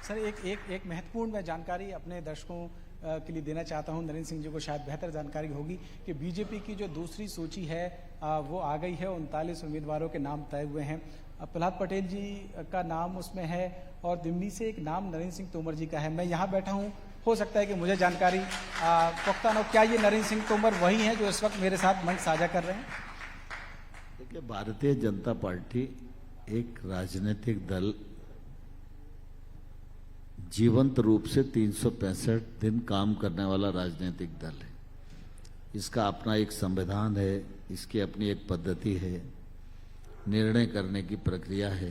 Sir एक महत्वपूर्ण मैं जानकारी अपने दर्शकों के लिए देना चाहता हूं। नरेंद्र सिंह जी को शायद बेहतर जानकारी होगी कि बीजेपी की जो दूसरी सूची है वो आ गई है। 39 उम्मीदवारों के नाम तय हुए हैं। प्रहलाद पटेल जी का नाम उसमें है और दिमनी से एक नाम नरेंद्र सिंह तोमर जी का है। मैं यहाँ बैठा हूँ, हो सकता है कि मुझे जानकारी पुख्ता न हो। क्या ये नरेंद्र सिंह तोमर वही हैं जो इस वक्त मेरे साथ मंच साझा कर रहे हैं? देखिए, भारतीय जनता पार्टी एक राजनीतिक दल जीवंत रूप से 365 दिन काम करने वाला राजनीतिक दल है। इसका अपना एक संविधान है, इसकी अपनी एक पद्धति है, निर्णय करने की प्रक्रिया है।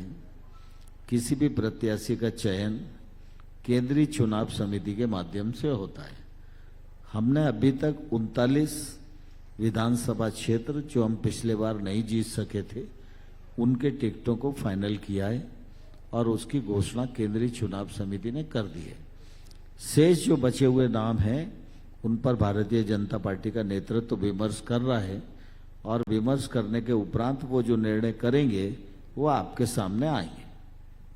किसी भी प्रत्याशी का चयन केंद्रीय चुनाव समिति के माध्यम से होता है। हमने अभी तक 39 विधानसभा क्षेत्र जो हम पिछले बार नहीं जीत सके थे, उनके टिकटों को फाइनल किया है और उसकी घोषणा केंद्रीय चुनाव समिति ने कर दी है। शेष जो बचे हुए नाम हैं उन पर भारतीय जनता पार्टी का नेतृत्व विमर्श कर रहा है और विमर्श करने के उपरांत वो जो निर्णय करेंगे वो आपके सामने आएंगे।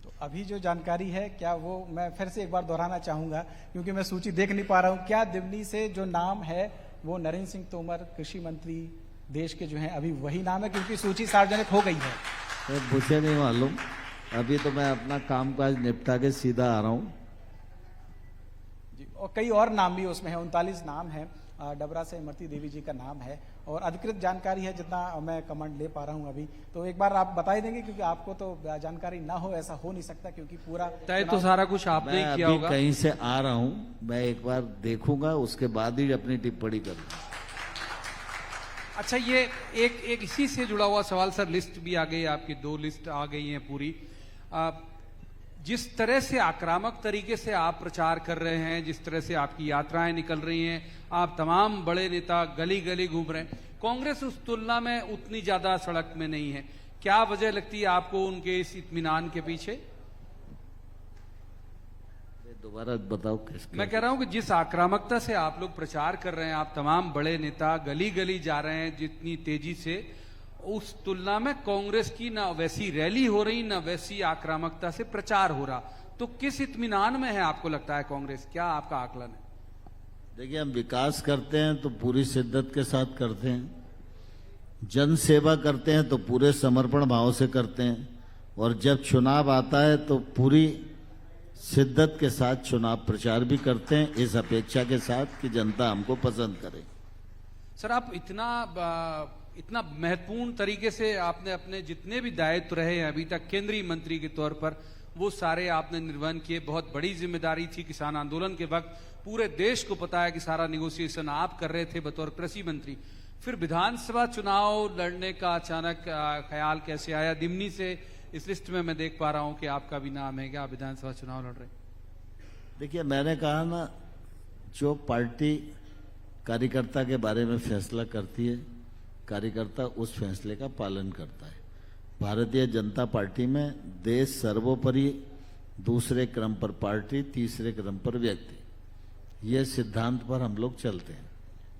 तो अभी जो जानकारी है, क्या वो मैं फिर से एक बार दोहराना चाहूंगा क्योंकि मैं सूची देख नहीं पा रहा हूं। क्या दिमनी से जो नाम है वो नरेंद्र सिंह तोमर कृषि मंत्री देश के जो हैं अभी वही नाम है, क्योंकि सूची सार्वजनिक हो गई है? मुझे नहीं मालूम, अभी तो मैं अपना कामकाज निपटा के सीधा आ रहा हूं जी। और कई और नाम भी उसमें है, 39 नाम है। डबरा से इमरती देवी जी का नाम है और अधिकृत जानकारी है जितना मैं कमांड ले पा रहा हूं अभी। तो एक बार आप बता ही देंगे क्योंकि आपको तो जानकारी ना हो ऐसा हो नहीं सकता, क्योंकि पूरा तय तो सारा कुछ आपने किया होगा। कहीं से आ रहा हूं, मैं एक बार देखूंगा, उसके बाद ही अपनी टिप्पणी करूंगा। अच्छा, ये एक इसी से जुड़ा हुआ सवाल सर। लिस्ट भी आ गई, आपकी 2 लिस्ट आ गई हैं पूरी। जिस तरह से आक्रामक तरीके से आप प्रचार कर रहे हैं, जिस तरह से आपकी यात्राएं निकल रही हैं, आप तमाम बड़े नेता गली गली घूम रहे हैं, कांग्रेस उस तुलना में उतनी ज्यादा सड़क में नहीं है। क्या वजह लगती है आपको उनके इस इत्मीनान के पीछे? दोबारा बताओ किसके? मैं कह रहा हूं कि जिस आक्रामकता से आप लोग प्रचार कर रहे हैं, आप तमाम बड़े नेता गली गली जा रहे हैं जितनी तेजी से, उस तुलना में कांग्रेस की ना वैसी रैली हो रही, ना वैसी आक्रामकता से प्रचार हो रहा। तो किस इत्मीनान में है आपको लगता है कांग्रेस? क्या आपका आकलन है? देखिए, हम विकास करते हैं तो पूरी शिद्दत के साथ करते हैं, जन सेवा करते हैं तो पूरे समर्पण भाव से करते हैं, और जब चुनाव आता है तो पूरी शिद्दत के साथ चुनाव प्रचार भी करते हैं, इस अपेक्षा के साथ कि जनता हमको पसंद करे। सर, आप इतना महत्वपूर्ण तरीके से आपने अपने जितने भी दायित्व रहे हैं अभी तक केंद्रीय मंत्री के तौर पर, वो सारे आपने निर्वहन किए। बहुत बड़ी जिम्मेदारी थी किसान आंदोलन के वक्त, पूरे देश को पता है कि सारा नेगोशिएशन आप कर रहे थे बतौर कृषि मंत्री। फिर विधानसभा चुनाव लड़ने का अचानक ख्याल कैसे आया? दिमनी से इस लिस्ट में मैं देख पा रहा हूं कि आपका भी नाम है, क्या आप विधानसभा चुनाव लड़ रहे हैं? देखिए, मैंने कहा ना, जो पार्टी कार्यकर्ता के बारे में फैसला करती है, कार्यकर्ता उस फैसले का पालन करता है। भारतीय जनता पार्टी में देश सर्वोपरि, दूसरे क्रम पर पार्टी, तीसरे क्रम पर व्यक्ति, ये सिद्धांत पर हम लोग चलते हैं।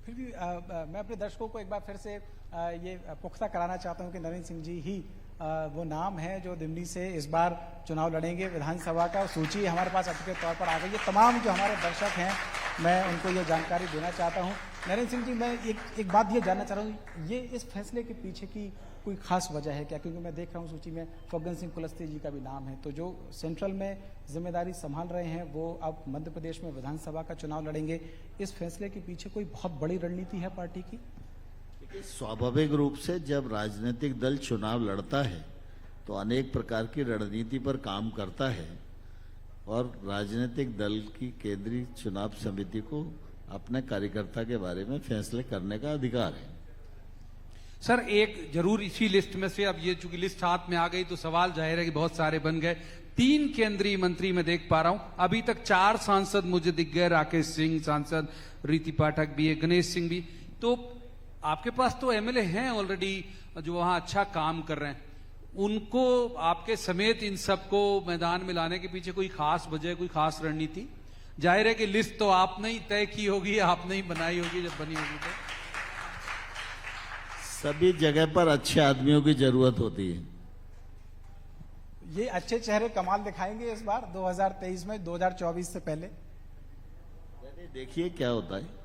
फिर भी मैं अपने दर्शकों को एक बार फिर से ये पुख्ता कराना चाहता हूं कि नरेंद्र सिंह जी ही वो नाम है जो दिमनी से इस बार चुनाव लड़ेंगे विधानसभा का। सूची हमारे पास अधिकृत तौर पर आ गई है। तमाम जो हमारे दर्शक हैं, मैं उनको ये जानकारी देना चाहता हूं। नरेंद्र सिंह जी, मैं एक बात ये जानना चाह रहा हूँ, ये इस फैसले के पीछे की कोई खास वजह है क्या? क्योंकि मैं देख रहा हूँ सूची में फग्गन सिंह कुलस्ते जी का भी नाम है, तो जो सेंट्रल में जिम्मेदारी संभाल रहे हैं वो अब मध्य प्रदेश में विधानसभा का चुनाव लड़ेंगे। इस फैसले के पीछे कोई बहुत बड़ी रणनीति है पार्टी की? स्वाभाविक रूप से जब राजनीतिक दल चुनाव लड़ता है तो अनेक प्रकार की रणनीति पर काम करता है, और राजनीतिक दल की केंद्रीय चुनाव समिति को अपने कार्यकर्ता के बारे में फैसले करने का अधिकार है। सर, एक जरूर इसी लिस्ट में से, अब ये चूंकि लिस्ट हाथ में आ गई तो सवाल जाहिर है कि बहुत सारे बन गए। 3 केंद्रीय मंत्री मैं देख पा रहा हूं, अभी तक 4 सांसद मुझे दिख गए। राकेश सिंह सांसद, रीति पाठक भी है, गणेश सिंह भी। तो आपके पास तो एमएलए हैं ऑलरेडी जो वहां अच्छा काम कर रहे हैं, उनको आपके समेत इन सबको मैदान में लाने के पीछे कोई खास वजह, कोई खास रणनीति? जाहिर है कि लिस्ट तो आपने ही तय की होगी, आपने ही बनाई होगी जब बनी होगी तो। सभी जगह पर अच्छे आदमियों की जरूरत होती है। ये अच्छे चेहरे कमाल दिखाएंगे इस बार 2023 में, 2024 से पहले? देखिए क्या होता है।